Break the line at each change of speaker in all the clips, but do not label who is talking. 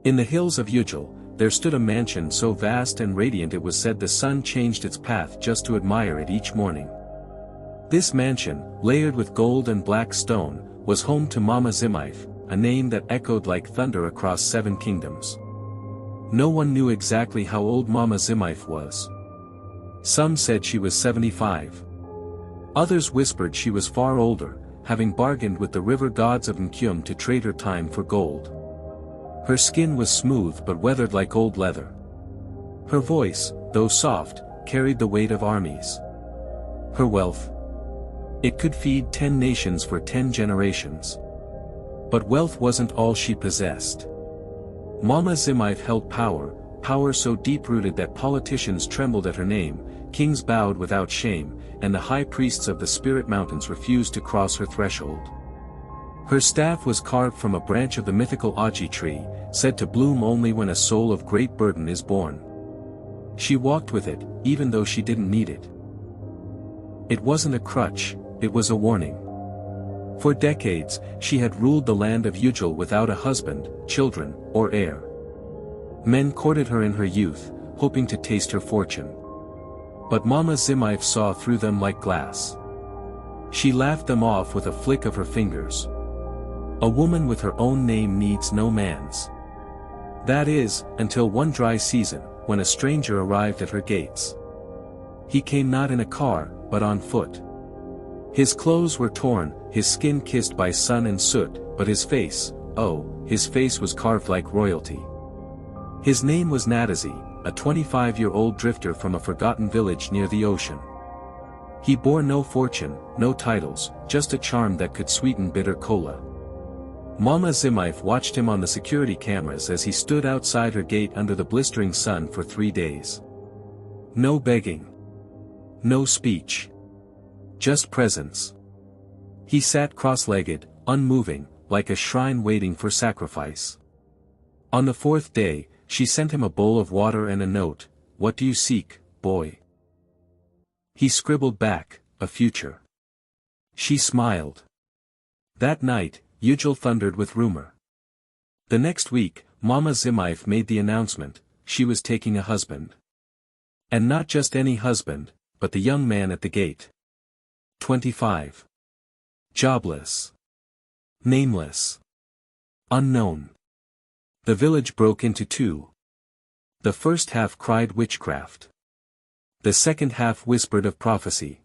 In the hills of Ujjal, there stood a mansion so vast and radiant it was said the sun changed its path just to admire it each morning. This mansion, layered with gold and black stone, was home to Mama Zimaif, a name that echoed like thunder across 7 kingdoms. No one knew exactly how old Mama Zimaif was. Some said she was 75. Others whispered she was far older, having bargained with the river gods of Nkyum to trade her time for gold. Her skin was smooth but weathered like old leather. Her voice, though soft, carried the weight of armies. Her wealth? It could feed 10 nations for 10 generations. But wealth wasn't all she possessed. Mama Zimaif held power so deep-rooted that politicians trembled at her name, kings bowed without shame, and the high priests of the spirit mountains refused to cross her threshold. Her staff was carved from a branch of the mythical Aji tree, said to bloom only when a soul of great burden is born. She walked with it, even though she didn't need it. It wasn't a crutch, it was a warning. For decades, she had ruled the land of Ujjal without a husband, children, or heir. Men courted her in her youth, hoping to taste her fortune. But Mama Zimaif saw through them like glass. She laughed them off with a flick of her fingers. A woman with her own name needs no man's. That is, until one dry season, when a stranger arrived at her gates. He came not in a car, but on foot. His clothes were torn, his skin kissed by sun and soot, but his face, oh, his face was carved like royalty. His name was Nadazi, a 25-year-old drifter from a forgotten village near the ocean. He bore no fortune, no titles, just a charm that could sweeten bitter cola. Mama Zimaif watched him on the security cameras as he stood outside her gate under the blistering sun for 3 days. No begging. No speech. Just presence. He sat cross-legged, unmoving, like a shrine waiting for sacrifice. On the 4th day, she sent him a bowl of water and a note. "What do you seek, boy?" He scribbled back, "A future." She smiled. That night, Ujjal thundered with rumor. The next week, Mama Zimaif made the announcement, she was taking a husband. And not just any husband, but the young man at the gate. 25. Jobless. Nameless. Unknown. The village broke into 2. The first half cried witchcraft. The second half whispered of prophecy.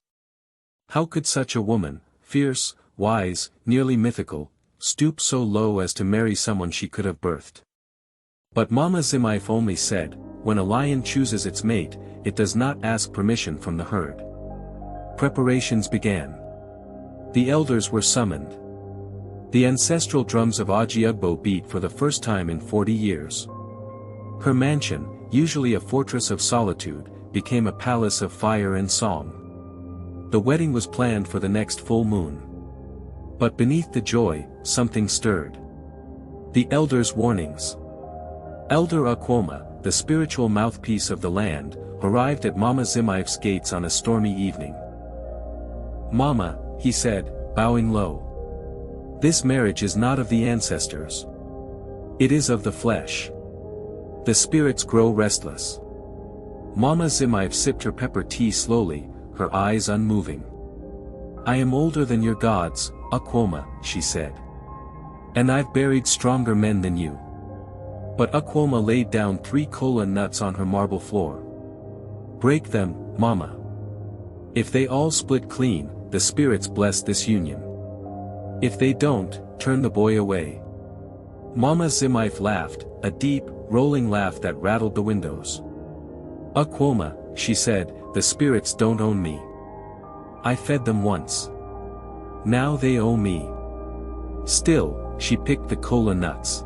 How could such a woman, fierce, wise, nearly mythical, stoop so low as to marry someone she could have birthed? But Mama Zimaif only said, when a lion chooses its mate, it does not ask permission from the herd. Preparations began. The elders were summoned. The ancestral drums of Aji Ugbo beat for the first time in 40 years. Her mansion, usually a fortress of solitude, became a palace of fire and song. The wedding was planned for the next full moon. But beneath the joy, something stirred. The elders' warnings. Elder Akwoma, the spiritual mouthpiece of the land, arrived at Mama Zimaif's gates on a stormy evening. "Mama," he said, bowing low. "This marriage is not of the ancestors. It is of the flesh. The spirits grow restless." Mama Zimaif sipped her pepper tea slowly, her eyes unmoving. "I am older than your gods, Akwoma," she said. "And I've buried stronger men than you." But Akwoma laid down 3 kola nuts on her marble floor. "Break them, Mama. If they all split clean, the spirits bless this union. If they don't, turn the boy away." Mama Zimaif laughed, a deep, rolling laugh that rattled the windows. "Akwoma," she said, "the spirits don't own me. I fed them once. Now they owe me." Still, she picked the kola nuts.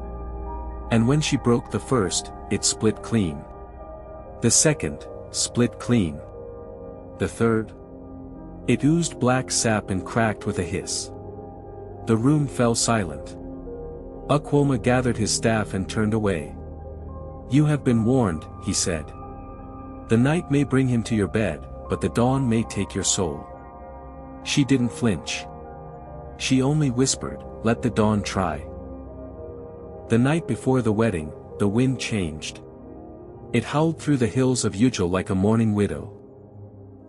And when she broke the first, it split clean. The second, split clean. The third? It oozed black sap and cracked with a hiss. The room fell silent. Akwoma gathered his staff and turned away. "You have been warned," he said. "The night may bring him to your bed, but the dawn may take your soul." She didn't flinch. She only whispered, "Let the dawn try." The night before the wedding, the wind changed. It howled through the hills of Ujjal like a mourning widow.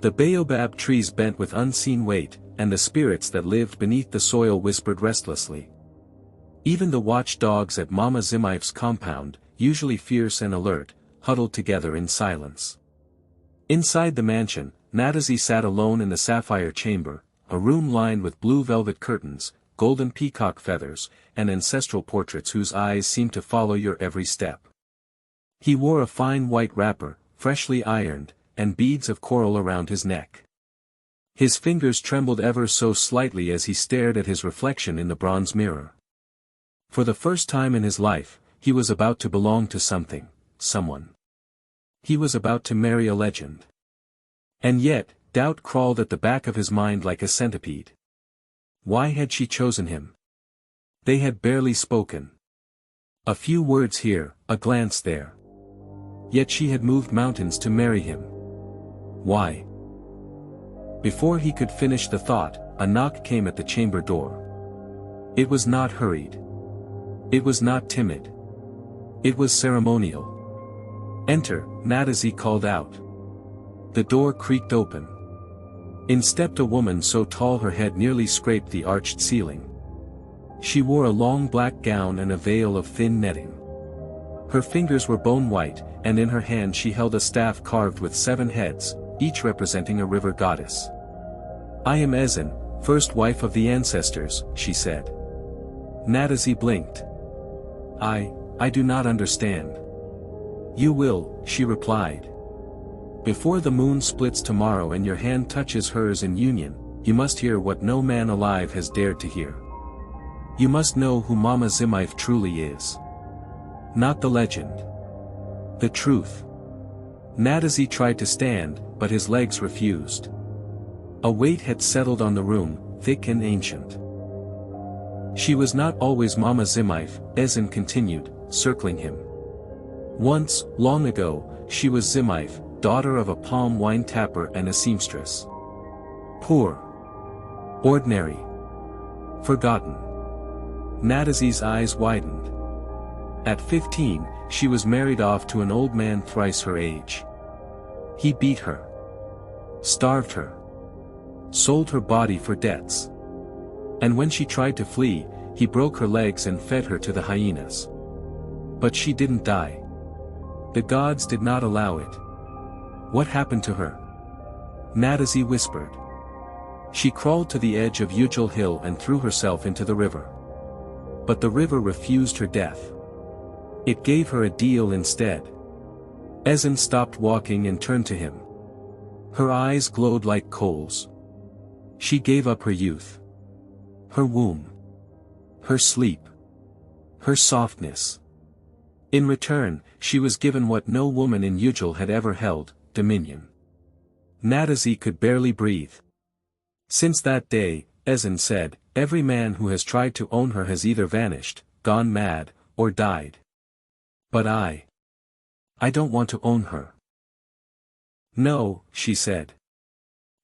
The baobab trees bent with unseen weight, and the spirits that lived beneath the soil whispered restlessly. Even the watchdogs at Mama Zimaif's compound, usually fierce and alert, huddled together in silence. Inside the mansion, Natazi sat alone in the sapphire chamber, a room lined with blue velvet curtains, golden peacock feathers, and ancestral portraits whose eyes seemed to follow your every step. He wore a fine white wrapper, freshly ironed, and beads of coral around his neck. His fingers trembled ever so slightly as he stared at his reflection in the bronze mirror. For the first time in his life, he was about to belong to something, someone. He was about to marry a legend. And yet, doubt crawled at the back of his mind like a centipede. Why had she chosen him? They had barely spoken. A few words here, a glance there. Yet she had moved mountains to marry him. Why? Before he could finish the thought, a knock came at the chamber door. It was not hurried. It was not timid. It was ceremonial. "Enter," Natazi called out. The door creaked open. In stepped a woman so tall her head nearly scraped the arched ceiling. She wore a long black gown and a veil of thin netting. Her fingers were bone white, and in her hand she held a staff carved with 7 heads, each representing a river goddess. "I am Ezin, first wife of the ancestors," she said. Natazi blinked. I do not understand." "You will," she replied. "Before the moon splits tomorrow and your hand touches hers in union, you must hear what no man alive has dared to hear. You must know who Mama Zimaif truly is. Not the legend. The truth." Natazi tried to stand, but his legs refused. A weight had settled on the room, thick and ancient. "She was not always Mama Zimaif," Ezin continued, circling him. "Once, long ago, she was Zimaif, daughter of a palm wine tapper and a seamstress. Poor. Ordinary. Forgotten." Natazi's eyes widened. At 15, she was married off to an old man thrice her age. He beat her. Starved her. Sold her body for debts. And when she tried to flee, he broke her legs and fed her to the hyenas. But she didn't die. The gods did not allow it. What happened to her? Natazi whispered. She crawled to the edge of Ujjal Hill and threw herself into the river. But the river refused her death. It gave her a deal instead. Ezin stopped walking and turned to him. Her eyes glowed like coals. She gave up her youth. Her womb. Her sleep. Her softness. In return, she was given what no woman in Ujjal had ever held, dominion. Natazi could barely breathe. Since that day, Ezin said, every man who has tried to own her has either vanished, gone mad, or died. But I don't want to own her. No, she said.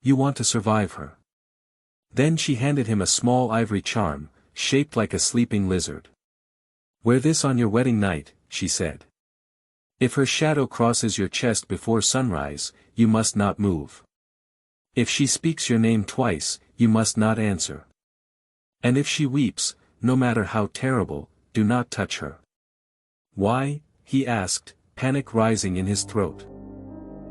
You want to survive her. Then she handed him a small ivory charm, shaped like a sleeping lizard. Wear this on your wedding night, she said. If her shadow crosses your chest before sunrise, you must not move. If she speaks your name twice, you must not answer. And if she weeps, no matter how terrible, do not touch her. Why? He asked, panic rising in his throat.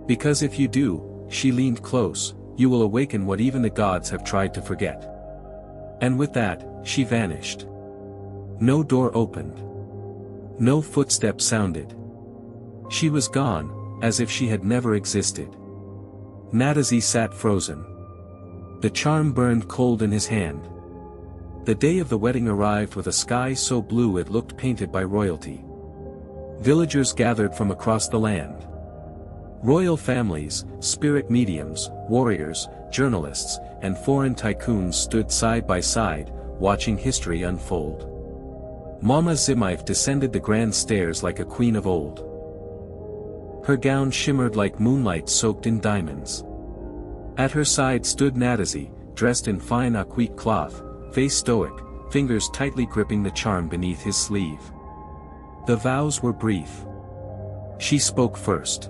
Because if you do, she leaned close, you will awaken what even the gods have tried to forget. And with that, she vanished. No door opened. No footstep sounded. She was gone, as if she had never existed. Natazi sat frozen. The charm burned cold in his hand. The day of the wedding arrived with a sky so blue it looked painted by royalty. Villagers gathered from across the land. Royal families, spirit mediums, warriors, journalists, and foreign tycoons stood side by side, watching history unfold. Mama Zimaif descended the grand stairs like a queen of old. Her gown shimmered like moonlight soaked in diamonds. At her side stood Natazi, dressed in fine aquite cloth, face stoic, fingers tightly gripping the charm beneath his sleeve. The vows were brief. She spoke first.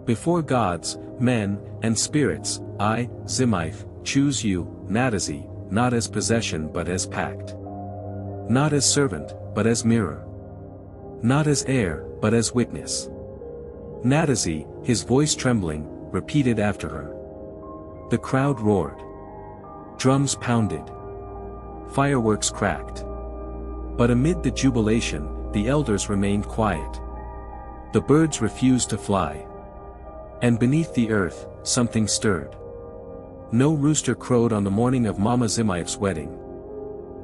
Before gods, men, and spirits, I, Zimaif, choose you, Natazi, not as possession but as pact. Not as servant, but as mirror. Not as heir, but as witness. Natazi, his voice trembling, repeated after her. The crowd roared. Drums pounded. Fireworks cracked. But amid the jubilation, the elders remained quiet. The birds refused to fly. And beneath the earth, something stirred. No rooster crowed on the morning of Mama Zimaif's wedding.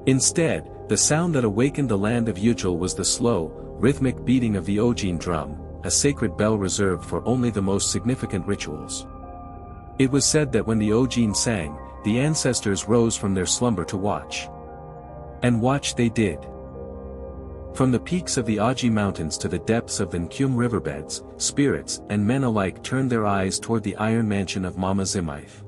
Instead, the sound that awakened the land of Yujil was the slow, rhythmic beating of the Ojin drum, a sacred bell reserved for only the most significant rituals. It was said that when the Ojin sang, the ancestors rose from their slumber to watch. And watch they did. From the peaks of the Aji Mountains to the depths of the Nkyum riverbeds, spirits and men alike turned their eyes toward the iron mansion of Mama Zimaif.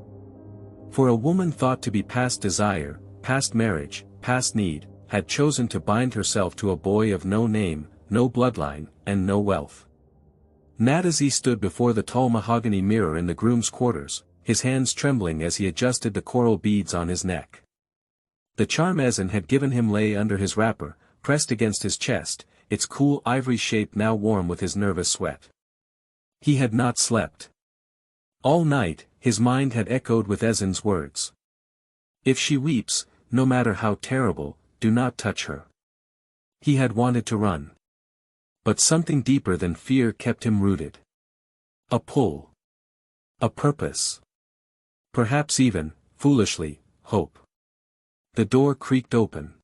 For a woman thought to be past desire, past marriage, past need, had chosen to bind herself to a boy of no name, no bloodline, and no wealth. Natazi stood before the tall mahogany mirror in the groom's quarters, his hands trembling as he adjusted the coral beads on his neck. The charm Ezen had given him lay under his wrapper, pressed against his chest, its cool ivory shape now warm with his nervous sweat. He had not slept. All night, his mind had echoed with Ezen's words. If she weeps, no matter how terrible, do not touch her. He had wanted to run. But something deeper than fear kept him rooted. A pull. A purpose. Perhaps even, foolishly, hope. The door creaked open.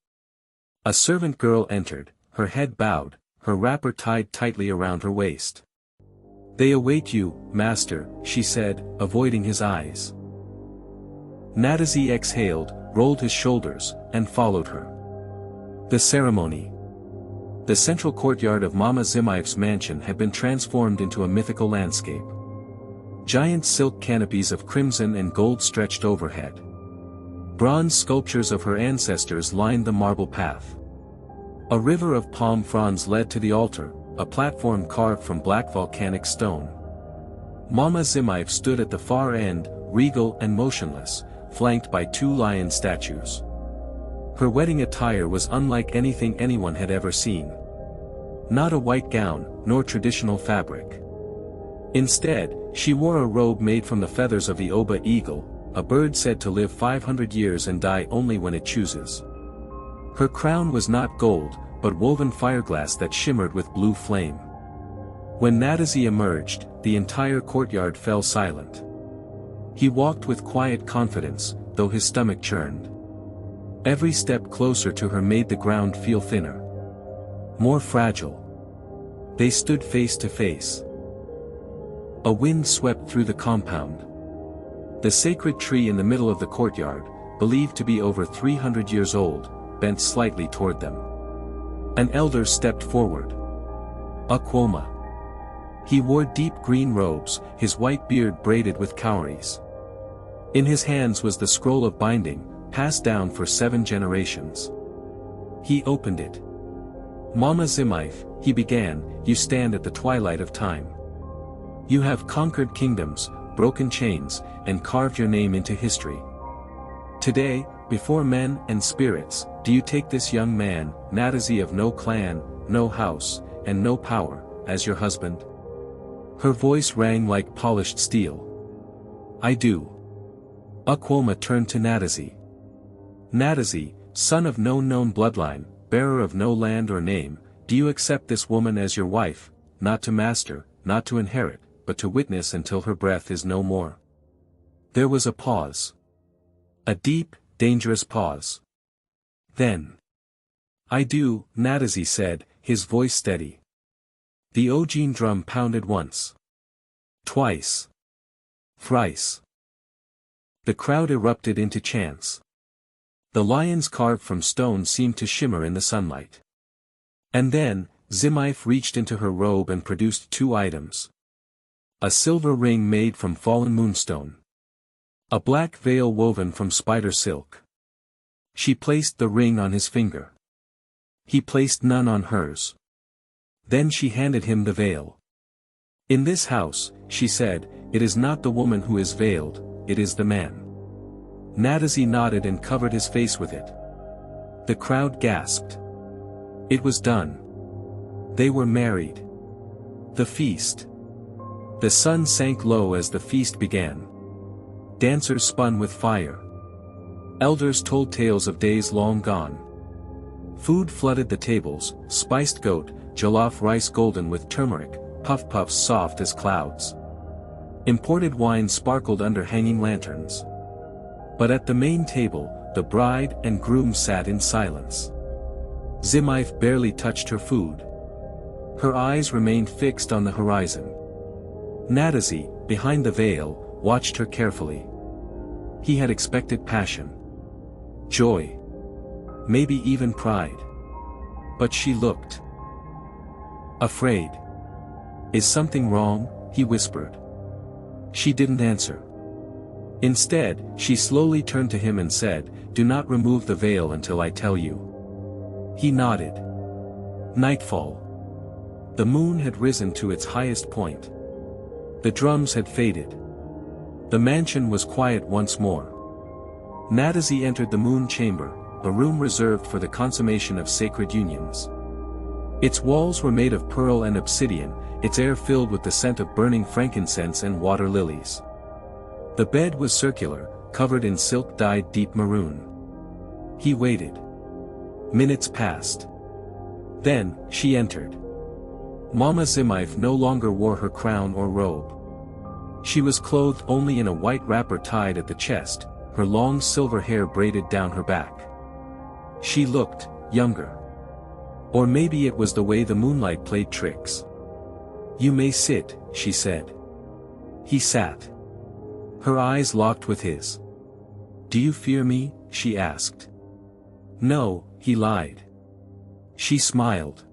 A servant girl entered, her head bowed, her wrapper tied tightly around her waist. They await you, master, she said, avoiding his eyes. Natazi exhaled, rolled his shoulders, and followed her. The ceremony. The central courtyard of Mama Zimaif's mansion had been transformed into a mythical landscape. Giant silk canopies of crimson and gold stretched overhead. Bronze sculptures of her ancestors lined the marble path. A river of palm fronds led to the altar, a platform carved from black volcanic stone. Mama Zimaif stood at the far end, regal and motionless, flanked by two lion statues. Her wedding attire was unlike anything anyone had ever seen. Not a white gown, nor traditional fabric. Instead, she wore a robe made from the feathers of the Oba eagle, a bird said to live 500 years and die only when it chooses. Her crown was not gold, but woven fireglass that shimmered with blue flame. When Natazi emerged, the entire courtyard fell silent. He walked with quiet confidence, though his stomach churned. Every step closer to her made the ground feel thinner. More fragile. They stood face to face. A wind swept through the compound. The sacred tree in the middle of the courtyard, believed to be over 300 years old, bent slightly toward them. An elder stepped forward. Akwoma. He wore deep green robes, his white beard braided with cowries. In his hands was the scroll of binding, passed down for 7 generations. He opened it. Mama Zimaif, he began, you stand at the twilight of time. You have conquered kingdoms, broken chains, and carved your name into history. Today, before men and spirits, do you take this young man, Natazi of no clan, no house, and no power, as your husband? Her voice rang like polished steel. I do. Akwoma turned to Natazi. Natazi, son of no known bloodline, bearer of no land or name, do you accept this woman as your wife, not to master, not to inherit, but to witness until her breath is no more? There was a pause. A deep, dangerous pause. Then. I do, Natazi said, his voice steady. The Ojin drum pounded once. Twice. Thrice. The crowd erupted into chants. The lions carved from stone seemed to shimmer in the sunlight. And then, Zimaif reached into her robe and produced 2 items. A silver ring made from fallen moonstone. A black veil woven from spider silk. She placed the ring on his finger. He placed none on hers. Then she handed him the veil. "In this house," she said, "it is not the woman who is veiled, it is the man." Natazi nodded and covered his face with it. The crowd gasped. It was done. They were married. The feast. The sun sank low as the feast began. Dancers spun with fire. Elders told tales of days long gone. Food flooded the tables, spiced goat, jollof rice golden with turmeric, puff-puffs soft as clouds. Imported wine sparkled under hanging lanterns. But at the main table, the bride and groom sat in silence. Zimaif barely touched her food. Her eyes remained fixed on the horizon. Natazi, behind the veil, watched her carefully. He had expected passion. Joy. Maybe even pride. But she looked afraid. "Is something wrong?" he whispered. She didn't answer. Instead, she slowly turned to him and said, "Do not remove the veil until I tell you." He nodded. Nightfall. The moon had risen to its highest point. The drums had faded. The mansion was quiet once more. Natazi entered the moon chamber, a room reserved for the consummation of sacred unions. Its walls were made of pearl and obsidian, its air filled with the scent of burning frankincense and water lilies. The bed was circular, covered in silk dyed deep maroon. He waited. Minutes passed. Then, she entered. Mama Zimaif no longer wore her crown or robe. She was clothed only in a white wrapper tied at the chest, her long silver hair braided down her back. She looked younger. Or maybe it was the way the moonlight played tricks. "You may sit," she said. He sat. Her eyes locked with his. "Do you fear me?" she asked. "No," he lied. She smiled.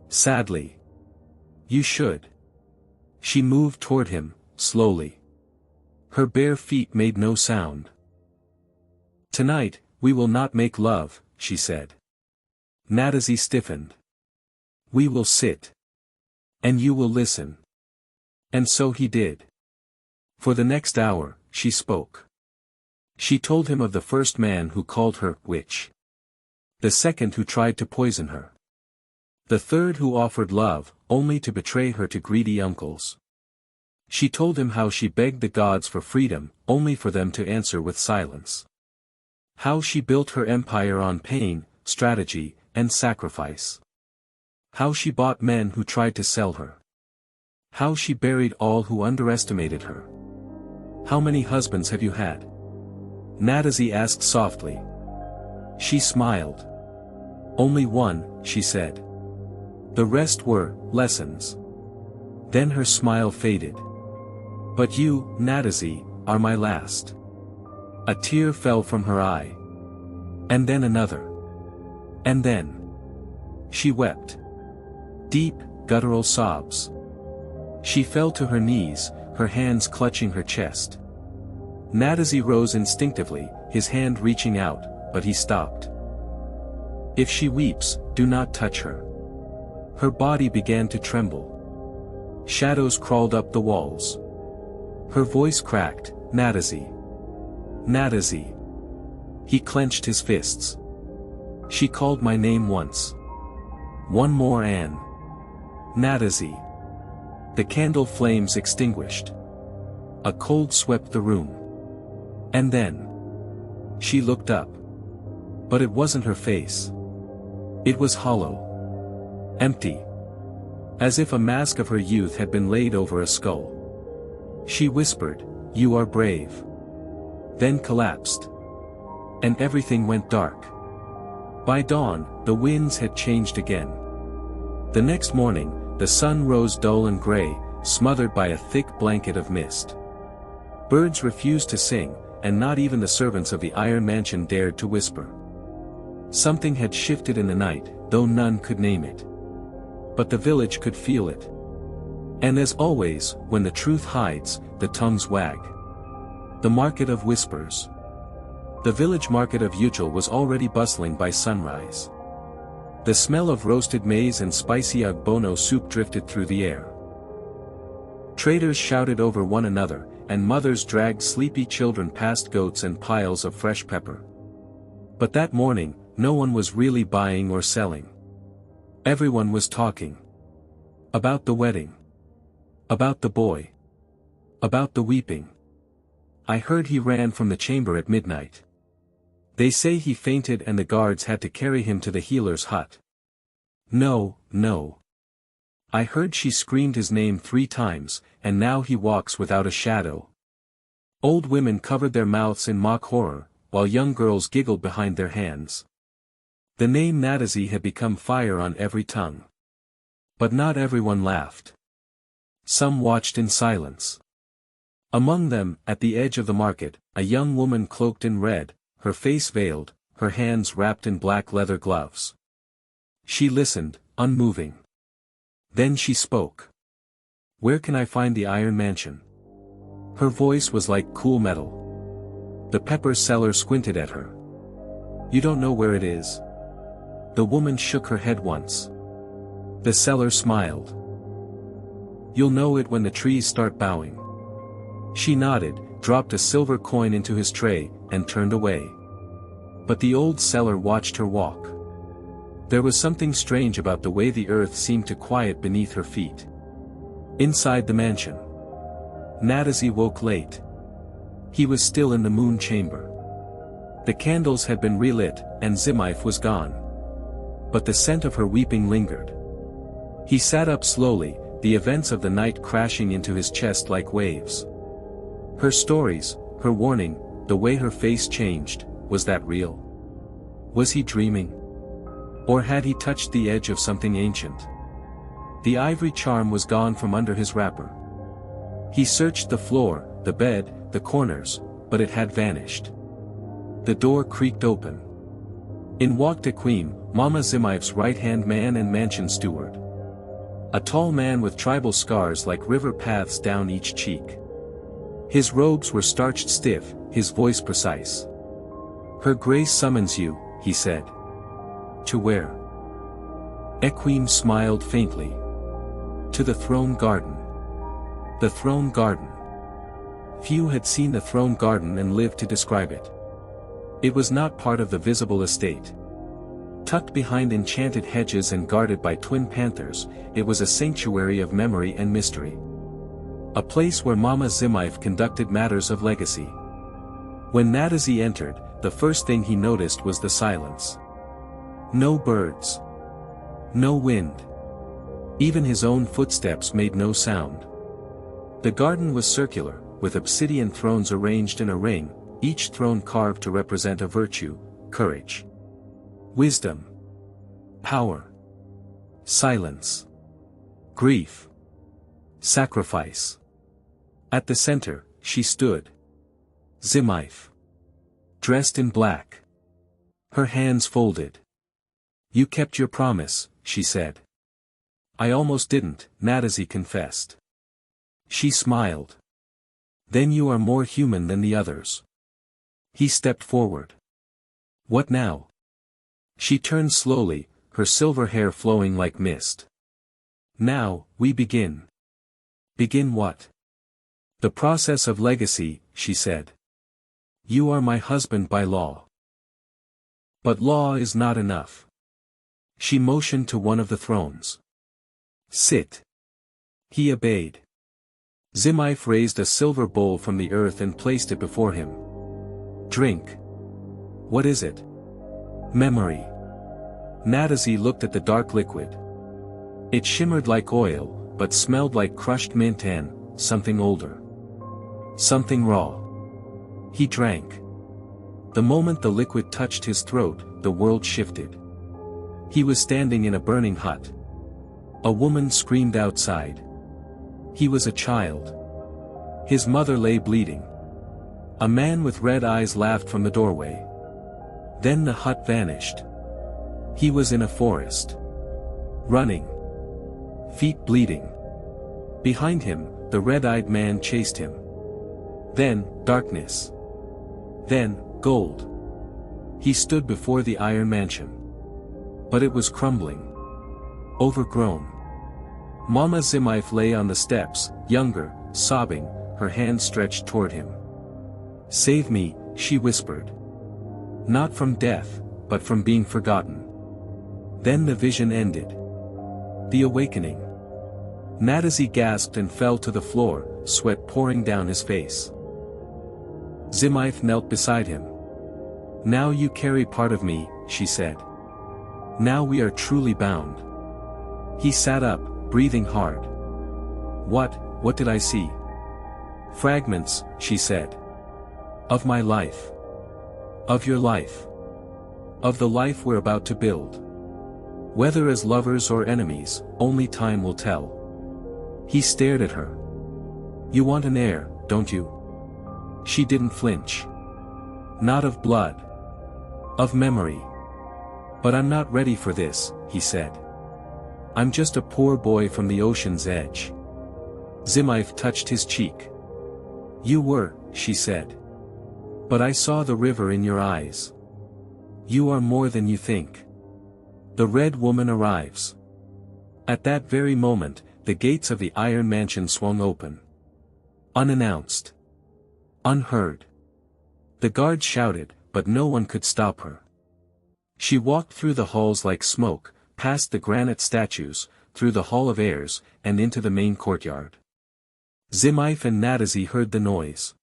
Sadly. "You should." She moved toward him, slowly. Her bare feet made no sound. "Tonight, we will not make love," she said. Natazi stiffened. "We will sit. And you will listen." And so he did. For the next hour, she spoke. She told him of the first man who called her witch. The second who tried to poison her. The third who offered love, only to betray her to greedy uncles. She told him how she begged the gods for freedom, only for them to answer with silence. How she built her empire on pain, strategy, and sacrifice. How she bought men who tried to sell her. How she buried all who underestimated her. "How many husbands have you had?" Natazi asked softly. She smiled. "Only one," she said. "The rest were lessons." Then her smile faded. "But you, Natazi, are my last." A tear fell from her eye. And then another. And then. She wept. Deep, guttural sobs. She fell to her knees, her hands clutching her chest. Natazi rose instinctively, his hand reaching out, but he stopped. "If she weeps, do not touch her." Her body began to tremble. Shadows crawled up the walls. Her voice cracked, "Natazi. Natazi." He clenched his fists. She called my name once. One more Anne. Natazi. The candle flames extinguished. A cold swept the room. And then. She looked up. But it wasn't her face. It was hollow. Empty. As if a mask of her youth had been laid over a skull. She whispered, "You are brave." Then collapsed. And everything went dark. By dawn, the winds had changed again. The next morning, the sun rose dull and gray, smothered by a thick blanket of mist. Birds refused to sing, and not even the servants of the Iron Mansion dared to whisper. Something had shifted in the night, though none could name it. But the village could feel it. And as always, when the truth hides, the tongues wag. The Market of Whispers. The village market of Uchel was already bustling by sunrise. The smell of roasted maize and spicy ugbono soup drifted through the air. Traders shouted over one another, and mothers dragged sleepy children past goats and piles of fresh pepper. But that morning, no one was really buying or selling. Everyone was talking. About the wedding. About the boy. About the weeping. I heard he ran from the chamber at midnight. They say he fainted and the guards had to carry him to the healer's hut. No, no. I heard she screamed his name 3 times, and now he walks without a shadow. Old women covered their mouths in mock horror, while young girls giggled behind their hands. The name Natazi had become fire on every tongue. But not everyone laughed. Some watched in silence. Among them, at the edge of the market, a young woman cloaked in red, her face veiled, her hands wrapped in black leather gloves. She listened, unmoving. Then she spoke. "Where can I find the Iron Mansion?" Her voice was like cool metal. The pepper seller squinted at her. "You don't know where it is?" The woman shook her head once. The seller smiled. "You'll know it when the trees start bowing." She nodded, dropped a silver coin into his tray, and turned away. But the old seller watched her walk. There was something strange about the way the earth seemed to quiet beneath her feet. Inside the mansion, Natazi woke late. He was still in the moon chamber. The candles had been relit, and Zimaif was gone. But the scent of her weeping lingered. He sat up slowly, the events of the night crashing into his chest like waves. Her stories, her warning, the way her face changed, was that real? Was he dreaming? Or had he touched the edge of something ancient? The ivory charm was gone from under his wrapper. He searched the floor, the bed, the corners, but it had vanished. The door creaked open. In walked Akim, Mama Zimaif's right-hand man and mansion steward. A tall man with tribal scars like river paths down each cheek. His robes were starched stiff, his voice precise. "Her Grace summons you," he said. "To where?" Akim smiled faintly. "To the throne garden." The throne garden. Few had seen the throne garden and lived to describe it. It was not part of the visible estate. Tucked behind enchanted hedges and guarded by twin panthers, it was a sanctuary of memory and mystery. A place where Mama Zimaif conducted matters of legacy. When Natazi entered, the first thing he noticed was the silence. No birds. No wind. Even his own footsteps made no sound. The garden was circular, with obsidian thrones arranged in a ring, each throne carved to represent a virtue: courage, wisdom, power, silence, grief, sacrifice. At the center, she stood. Zimaif. Dressed in black. Her hands folded. "You kept your promise," she said. "I almost didn't," Natazi confessed. She smiled. "Then you are more human than the others." He stepped forward. "What now?" She turned slowly, her silver hair flowing like mist. "Now, we begin." "Begin what?" "The process of legacy," she said. "You are my husband by law. But law is not enough." She motioned to one of the thrones. "Sit." He obeyed. Zimaif raised a silver bowl from the earth and placed it before him. "Drink." "What is it?" "Memory." Natazi looked at the dark liquid. It shimmered like oil, but smelled like crushed mint and something older. Something raw. He drank. The moment the liquid touched his throat, the world shifted. He was standing in a burning hut. A woman screamed outside. He was a child. His mother lay bleeding. A man with red eyes laughed from the doorway. Then the hut vanished. He was in a forest. Running. Feet bleeding. Behind him, the red-eyed man chased him. Then, darkness. Then, gold. He stood before the Iron Mansion. But it was crumbling. Overgrown. Mama Zimif lay on the steps, younger, sobbing, her hand stretched toward him. "Save me," she whispered. "Not from death, but from being forgotten." Then the vision ended. The awakening. Nadazi gasped and fell to the floor, sweat pouring down his face. Zimif knelt beside him. "Now you carry part of me," she said. "Now we are truly bound." He sat up, breathing hard. What did I see?" "Fragments," she said. "Of my life. Of your life. Of the life we're about to build. Whether as lovers or enemies, only time will tell." He stared at her. "You want an heir, don't you?" She didn't flinch. "Not of blood. Of memory. But I'm not ready for this," he said. "I'm just a poor boy from the ocean's edge." Zimif touched his cheek. "You were," she said. "But I saw the river in your eyes. You are more than you think." The Red Woman arrives. At that very moment, the gates of the Iron Mansion swung open. Unannounced. Unheard. The guards shouted, but no one could stop her. She walked through the halls like smoke, past the granite statues, through the Hall of Heirs, and into the main courtyard. Zimif and Nadazi heard the noise.